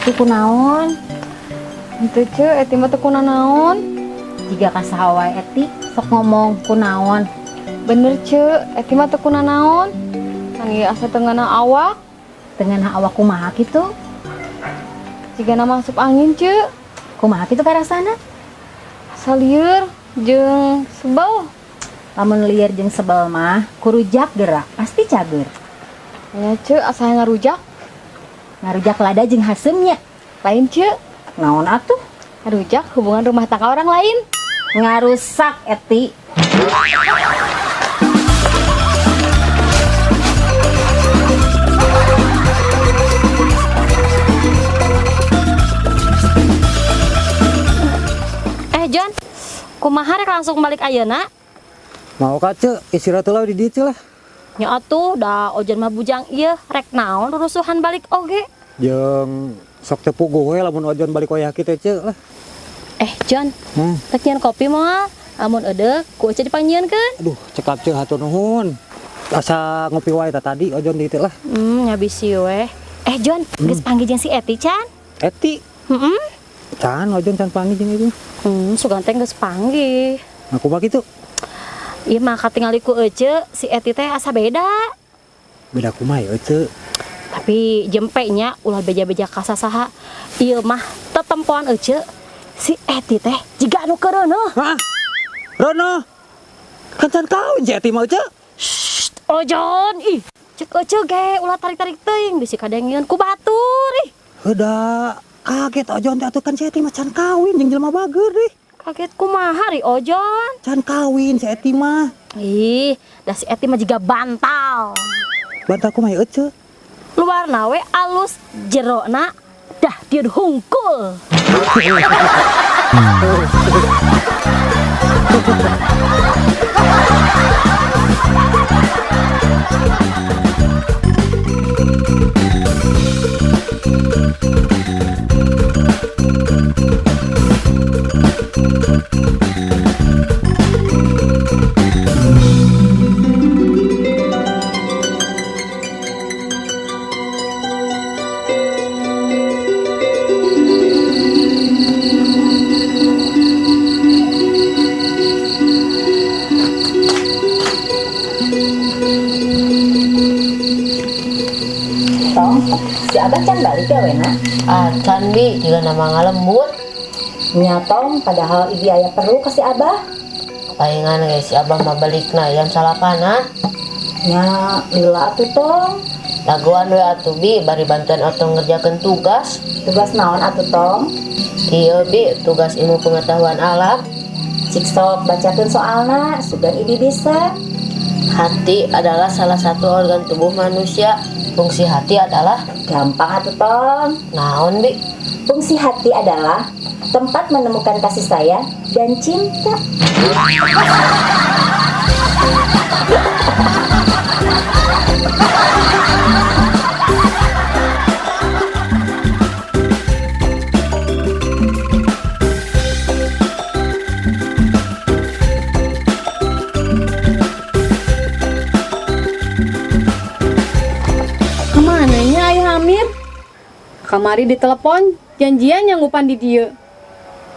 Itu kunaon? Itu eti mah teu kunaon. Jika kasaha wae eti sok ngomong kunaon. Bener eti mah teu kunaon. Kan ieu asa teungana awak. Teungana awak kumaha kitu? Jigana masuk angin kumaha kitu karasana? Salieur jeung sebel. Lamun lieur jeung sebel mah kurujak gerak pasti cager. Ya asa ngarujak. Ngarujak lada jeung haseumnya. Lain naon atuh? Ngarujak hubungan rumah tangga orang lain. Ngarusak eti. John, kumaha rek langsung balik ayeuna? Mau ka ce, istirahat heula di dieu lah. Nya atuh da ojen mah bujang ieu rek naon rusuhan balik oge. Jeung sok teu puguh we lamun ojon balik wayah kitu ce lah. John, rek nyieun kopi moal. Lamun eudeuh ku ece dipanjieunkeun. Aduh, cekap ce hatur nuhun. Asa ngopi wae tadi ojon di dieu lah. Nya bisi we. John, geus panggil jeung si Eti can? Eti? Can ojon can panggil jeung itu. Sugan teh geus panggih. Aku mah kitu. Ieu mah katingali ku ece si Eti teh asa beda. Beda kumaha ya ce? Tapi jempenya ulah beja-beja kasasaha. Ieu mah tetempoan ece si Eti teh jiga anu kereuneuh. Hah? Rono. Kan can kawin si Eti mah ce? Ojon, cek ece ge ulah tarik-tarik teuing bisi kadengieun ku batur ih. Heuda, kaget ojon teh atuh kan si Eti mah can kawin jeung jelema bager deh. Kaget kumaha ri Ojon? Can kawin si Eti mah. Da si Eti mah jiga bantal. Bantal kumaha ya ce? Luarna we alus, jerona dah dieu hungkul. Si Abah can balik ya wena? Can bi juga nama ngalembut. Nyatong padahal ibu ayah perlu ke si Abah. Palingan guys si Abah mah balikna yang salapana. Nya lila atuh tong. Laguan we atuh bi bari bantuan otong ngerjakeun tugas. Tugas naon atuh tong? Ieu bi tugas ilmu pengetahuan alam. Cik sok bacakeun soalna sugan ibu bisa. Hati adalah salah satu organ tubuh manusia. Fungsi hati adalah Gampang atuh tong. naon bi? Fungsi hati adalah tempat menemukan kasih sayang dan cinta. Kemananya Ayah Amir? Kamari ditelepon, janjian nyanggupan di dieu.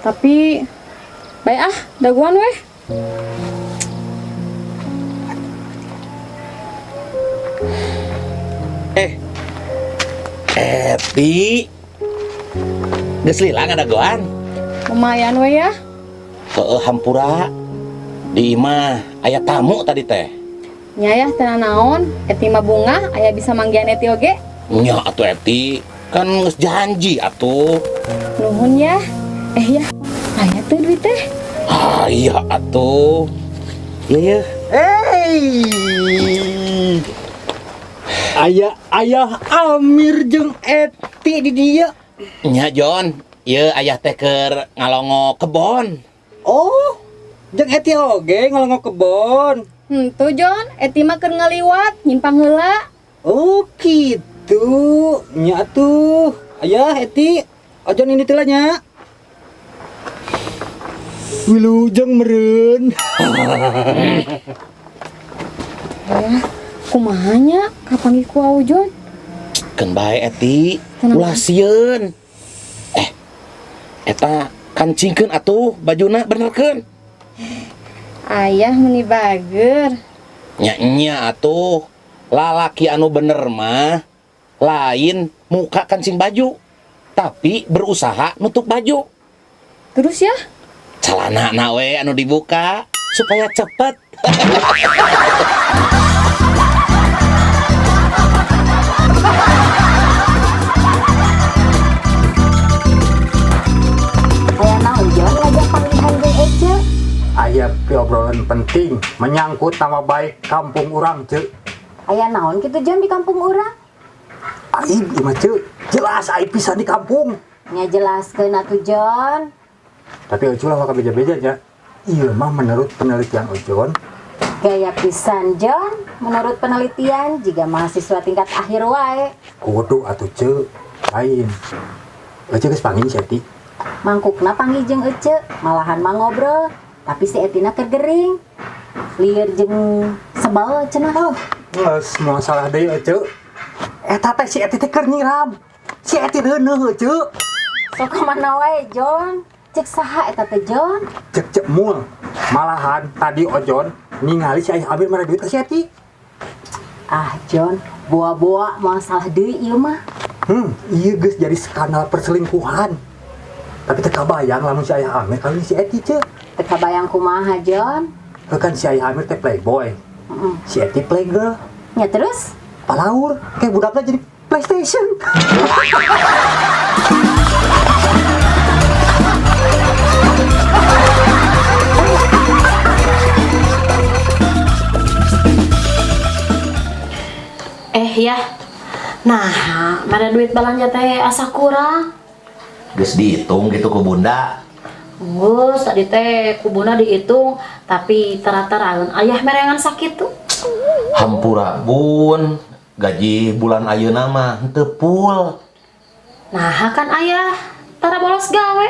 Tapi baik daguan weh. Eti geus lila ngadagoan. Lumayan weh ya. Hampura di imah aya tamu tadi teh. Nyayah tenan naon, Eti mah bunga, aya bisa manggian Eti oge. Nya atuh Eti, kan geus janji atuh. Nuhun ya. Ya, aya tuh duit teh. Iya atuh. Iya. Ayah Amir jeung Eti di dia. Nya Jon, ieu ayah teh keur ngalongo kebon. Oh, jeung Eti oge ngalongo kebon. Tuh Jon, Eti mah keur ngaliwat, nyimpang heula. Oh gitu. Nya tuh. Ayah Eti, ojon ini tilanya. Wilujeng meureun. Kumahanya kapanggih ku Aujon? Keun bae Eti, ulah sieun. Eta kancingkeun atuh bajuna benerkeun. Ayah meni bager. Nya atuh. Lalaki anu bener mah lain muka kancing baju, tapi berusaha nutup baju. Terus ya? Celana we anu dibuka supaya cepet. Aya naon Jon ngajak panggilan jeung Ece? Aya obrolan penting menyangkut nama baik kampung urang, Ceu. Aya naon kitu Jon di kampung urang? Aib ieu mah, Ceu. Jelas aib pisan di kampung. Nya jelaskeun atuh Jon. Tapi Ocul lah beja-beja nya. Iya mah menurut penelitian Ojon, Gaya pisan Jon, menurut penelitian jika mahasiswa tingkat akhir wae. kudu atuh Ceu. Lain. Ocul geus panggil si Eti. Mangkukna panggil jeung Ece, malahan mah ngobrol, tapi si Etina keur gering. Lieur jeung sebel cenah. Oh, semua salah deui Ocul. Eta teh si Eti teh keur nyiram. Si Eti reuneuh Ocul. Sok mana wae Jon? Cek saha eta teh Jon? Cek mul. Malahan tadi Ojon ningali si Ayah Amir mere duit ka si Eti. Ah Jon, boa-boa moal salah deui ieu mah. Iya geus jadi skandal perselingkuhan. Tapi teu kabayang lamun si Ayah Amir kawin si Eti Ceu. Teu kabayang kumaha Jon? Kan si Ayah Amir teh playboy. Si Eti playgirl. Nya terus? Palaur kayak budaknya jadi PlayStation. Ya. Nah, mana duit belanja teh asa kurang. Geus dihitung gitu ku bunda. Geus tadi teh kubuna dihitung, tapi tara-taraeun ayah merengan sakit tuh. Hampura bun, gaji bulan ayeuna mah henteu full. Nah, kan ayah tara bolos gawe.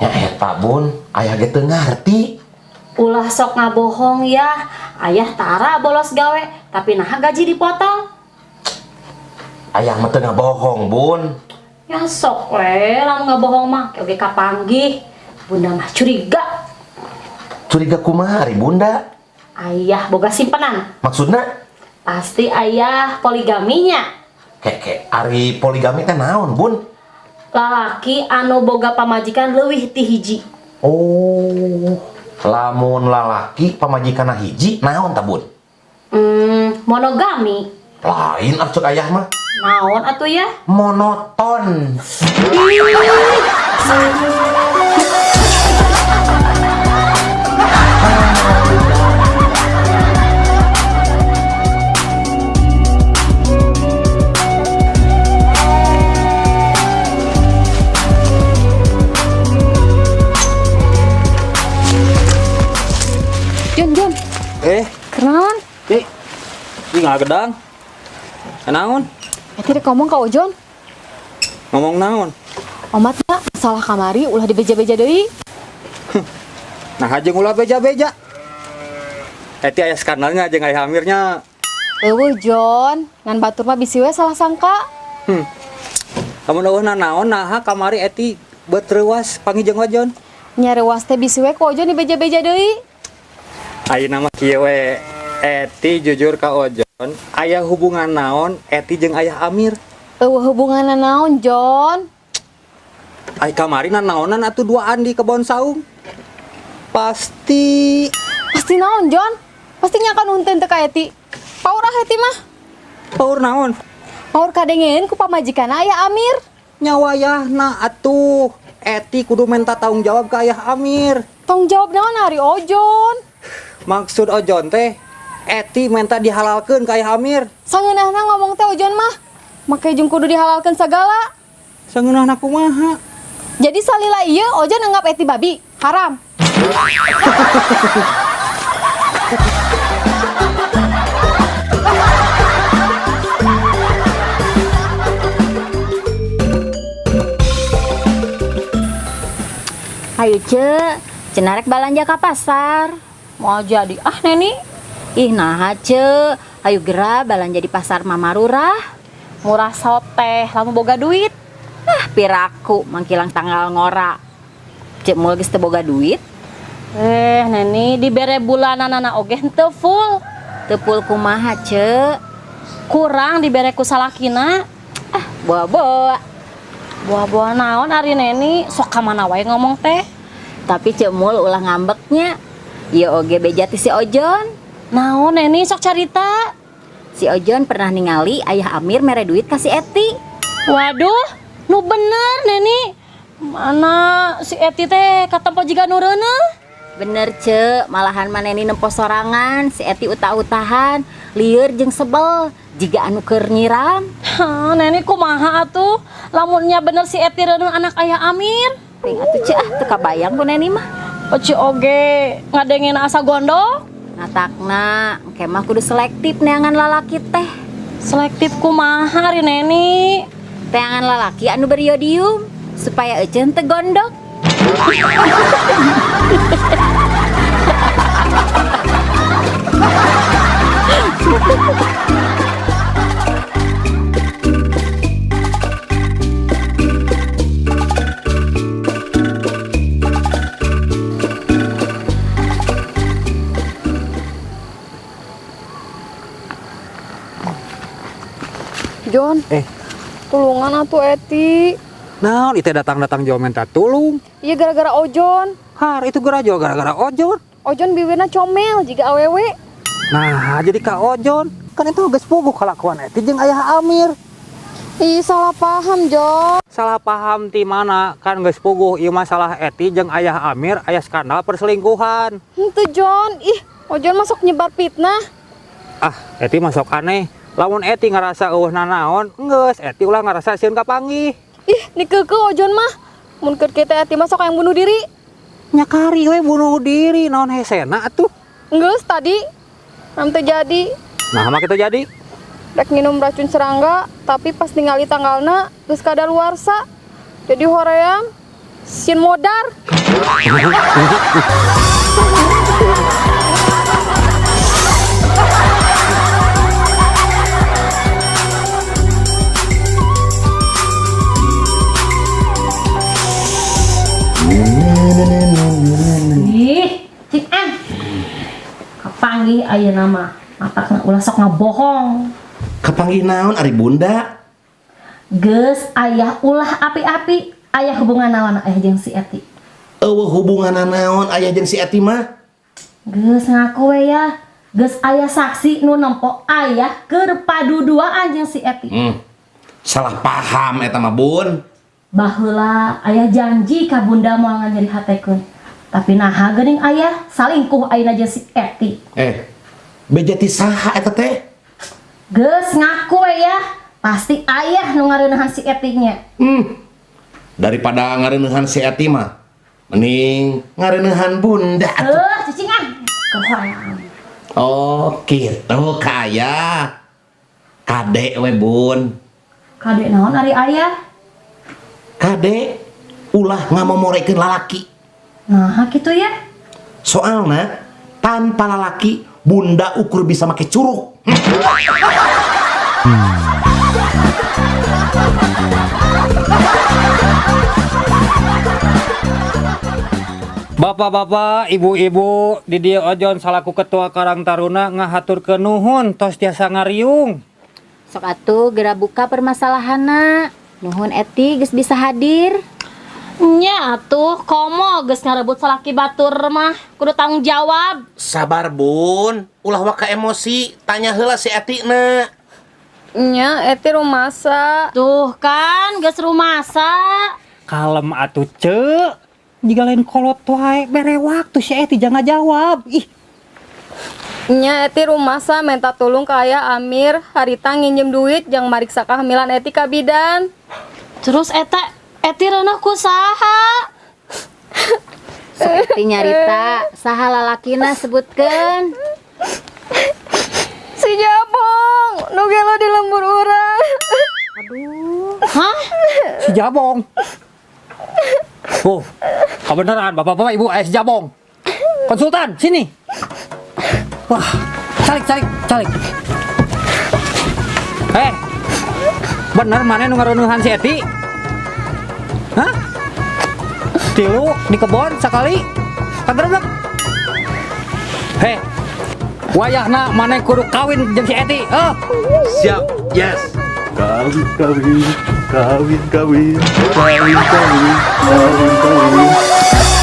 Ya eta bun, aya ge teu ngarti. Ulah sok ngabohong ya. Ayah tara bolos gawe, tapi nah gaji dipotong. Ayah mah teu ngabohong bun. Ya sok we, lamun ngabohong mah oge kapanggih. Bunda mah curiga. Curiga kumaha ari bunda? Ayah boga simpenan. Maksudna? Pasti ayah poligaminya. Keke ari poligami teh naon bun? Lalaki anu boga pamajikan leuwih ti hiji. Oh, lamun lalaki pamajikanna hiji naon ta bun? Monogami. Lain arcuk ayah mah. Naon atuh ya? Monoton. Jon, kenaon? Ini nggak gedang. Naon? Eti rek ngomong ka Ojon. Ngomong naon? Omatna salah kamari ulah dibeja-beja deui. Nah aja ulah beja-beja. Eti aya skandalnya aja Ayah Amirnya. Eueuh Jon, ngan batur mah bisi we salah sangka. Kamu eueuhna naon naha kamari Eti betreuwas panggil jeung Ojon. Nya reuwas teh bisi we ku Ojon dibeja-beja deui. Ayeuna mah kieu we. Eti jujur ka Ojon, aya hubungan naon Eti jeung Ayah Amir? Eueuh hubunganna naon Jon? Ai kamari naonan atuh duaan di kebon saung. Pasti Naon Jon? Pasti nya kan unten teu ka Eti. Paur ah Eti mah. paur naon? Paur kadengeun ku pamajikanna Ayah Amir. Nyawayahna atuh. Eti kudu minta tanggung jawab ke Ayah Amir. Tanggung jawab naon hari Ojon? Maksud Ojon teh Eti minta dihalalkeun ka Ayah Amir. Sangeunahna ngomong teh Ojon mah make jeung kudu dihalalkeun sagala. Sangeunahna kumaha? Jadi salila ieu Ojon anggap Eti babi, haram. Hayu Ce, cenarek balanja ka pasar. Mau jadi Neni. Ih nah Ce, ayo gera balanja di pasar Mama Rurah. Murah soteh, lamun boga duit. Piraku mangkilang tanggal ngora. Cek mul geus teu boga duit. Neni dibere bulanan anak oge henteu full. Tepul kumaha cek. Kurang dibere ku salakina. Boa-boa. Buah-buah naon ari Neni sok ka mana wae ngomong teh. Tapi cek mul ulah ngambeknya. Ya oge beja ti si Ojon. Naon Neni sok carita. Si Ojon pernah ningali ayah Amir mere duit kasih Eti. Waduh, nu bener Neni. Mana si Eti teh katempo jiga nu reuneuh. Bener cek, malahan maneni nempo sorangan, si Eti utah-utahan, lieur jeung sebel, jiga anu keur nyiram. Neni kumaha atuh? Lamunnya bener si Eti reuneuh anak ayah Amir. Ting atuh cek teu kabayang ku neni mah. Oci oge ngadengin asa gondok. Ngatakna, kemah kudu selektif neangan lalaki teh. Selektif kumaha ari Neni? Teangan lalaki anu beriodium supaya euceun teu gondok. Jon, tulungan atuh Eti. Naon itu datang-datang jauh minta tulung. Iya gara-gara Ojon. Har itu gerajo gara-gara Ojon. Ojon bibirna comel jika awewe. Nah, jadi Kak Ojon kan itu geus puguh kalakuan Eti jeung ayah Amir. Ih, salah paham, Jon. Salah paham ti mana kan geus puguh ieu masalah Eti jeung ayah Amir aya skandal perselingkuhan. Henteu, Jon. Ih, Ojon masuk nyebar fitnah. Eti masuk aneh. Lamun Eti ngerasa eueuhna naon, geus Eti ulah ngerasa sieun kapanggih. Ih, nikeukeun Ojon mah. Mun keur kita Eti masuk yang bunuh diri. Nyakari we bunuh diri naon hesena atuh. Geus tadi. Nam teu jadi. Nah, mah kita jadi. Rek minum racun serangga, tapi pas ningali tanggalna geus kadaluarsa. Jadi hoream sin modar. Ih, cik kapanggih ayeuna mah matakna ulah sok ngabohong. Kapanggih naon ari bunda? Geus ayah ulah api-api, ayah hubungan naon ayah jeung si Eti. Eueuh hubunganna naon aya jeung si Eti mah? Geus ngaku we ya, geus ayah saksi nu nempo ayah keur paduduaan jeung si Eti. Salah paham eta mah bun. Baheula ayah janji ka bunda moal ngajari hatekeun. Tapi naha geuning ayah salingkuh ayeuna jeung si Eti. Beja ti saha eta teh? Geus ngaku we ya, pasti ayah nu ngareuneuhan si Eti nya. Daripada ngareuneuhan si Eti mah, mending ngareuneuhan bunda atuh. Cicingan. Kehoyang. Oh, kitu kaya. Kade we bun. Kade naon ari ayah? Kade ulah ngamomorekeun lalaki. Nah, gitu ya. Soalna tanpa lalaki bunda ukur bisa make curug. Bapak-bapak, ibu-ibu, di dieu Ojon salaku ketua Karang Taruna ngahaturkeun nuhun tos tiasa ngariung. Sok atuh geura buka permasalahanna. Nuhun Eti geus bisa hadir. Nya atuh komo geus ngarebut salaki batur mah kudu tanggung jawab. Sabar bun, ulah waka emosi, tanya heula si Eti na. Nya Eti rumasa. Tuh kan geus rumasa. Kalem atuh cek. Jika lain kolot wae bere waktu si Eti jangan jawab. Ih. Nya Eti rumasa minta tolong ke ayah Amir harita nginjem duit jang mariksa kehamilan Eti ka bidan. Terus Eti reuneuh ku saha? Seperti nyarita, saha lalakina sebutkeun. Si Jabong, nu gelo di lembur urang. Hah? Si Jabong. Kebenaran bapak-bapak ibu si Jabong. Konsultan, sini. Wah, calik. Bener mana nu ngareuneuhan si Eti? Hah? Tilu di kebon sekali kagrebek. Heh, wayahna maneh kudu kawin jeung si Eti. Siap, yes. Kawin, kawin, kawin, kawin, kawin, kawin, kawin, kawin.